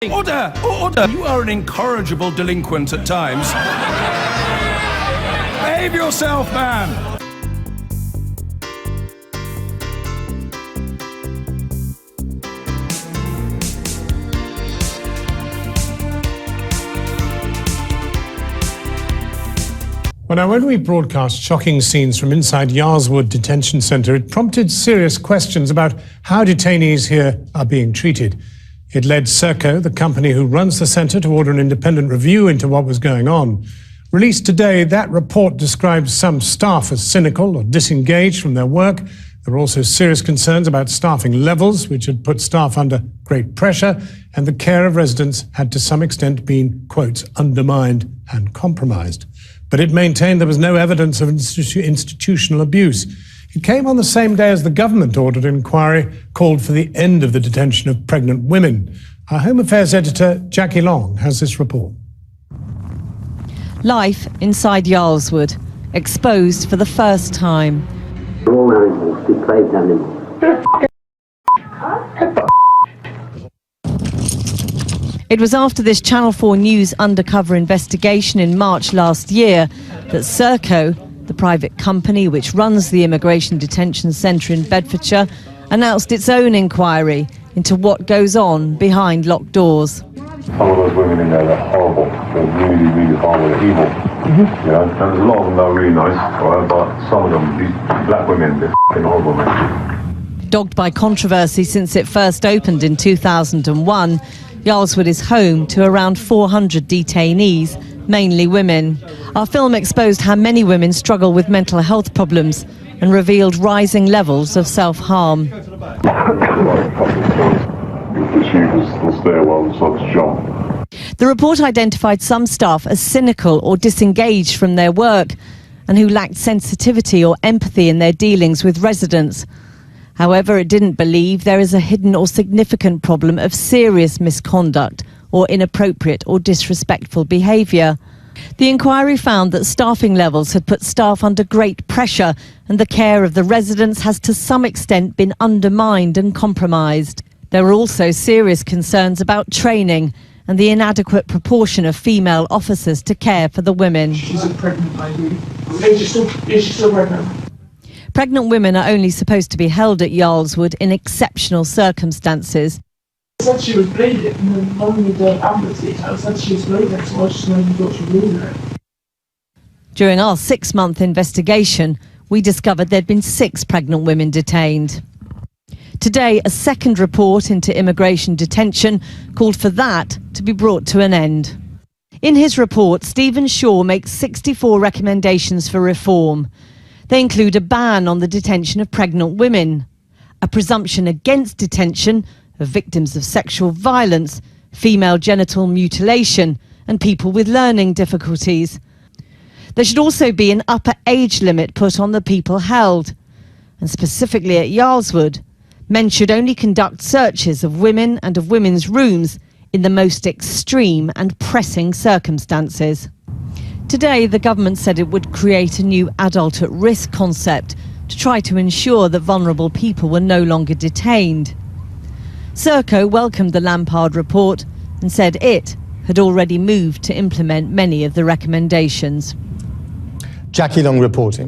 Order! Order! You are an incorrigible delinquent at times. Behave yourself, man! Well, now, when we broadcast shocking scenes from inside Yarls Wood Detention Centre, it prompted serious questions about how detainees here are being treated. It led Serco, the company who runs the centre, to order an independent review into what was going on. Released today, that report describes some staff as cynical or disengaged from their work. There were also serious concerns about staffing levels, which had put staff under great pressure, and the care of residents had to some extent been, quotes, undermined and compromised. But it maintained there was no evidence of institutional abuse. It came on the same day as the government ordered an inquiry called for the end of the detention of pregnant women. Our Home Affairs editor, Jackie Long, has this report. Life inside Yarls Wood, exposed for the first time. All animals, depraved animals. It was after this Channel 4 News undercover investigation in March last year that Serco, the private company which runs the immigration detention centre in Bedfordshire, announced its own inquiry into what goes on behind locked doors. Some of those women in there, they're horrible. They're really, really horrible. They're evil. You know, and there's a lot of them that are really nice, right? But some of them, these black women, they're f***ing horrible, man. Dogged by controversy since it first opened in 2001, Yarls Wood is home to around 400 detainees, mainly women. Our film exposed how many women struggle with mental health problems and revealed rising levels of self-harm. The report identified some staff as cynical or disengaged from their work and who lacked sensitivity or empathy in their dealings with residents. However, it didn't believe there is a hidden or significant problem of serious misconduct or inappropriate or disrespectful behaviour. The inquiry found that staffing levels had put staff under great pressure and the care of the residents has to some extent been undermined and compromised. There were also serious concerns about training and the inadequate proportion of female officers to care for the women. She's a pregnant lady. Is she still pregnant? Pregnant women are only supposed to be held at Yarls Wood in exceptional circumstances. I said she was bleeding, and then one with the ambulance details said she was bleeding, so I just know you got to bleeding her. During our 6-month investigation, we discovered there'd been 6 pregnant women detained. Today, a second report into immigration detention called for that to be brought to an end. In his report, Stephen Shaw makes 64 recommendations for reform. They include a ban on the detention of pregnant women, a presumption against detention of victims of sexual violence, female genital mutilation, and people with learning difficulties. There should also be an upper age limit put on the people held. And specifically at Yarls Wood, men should only conduct searches of women and of women's rooms in the most extreme and pressing circumstances. Today, the government said it would create a new adult at risk concept to try to ensure that vulnerable people were no longer detained. Serco welcomed the Lampard report and said it had already moved to implement many of the recommendations. Jackie Long reporting.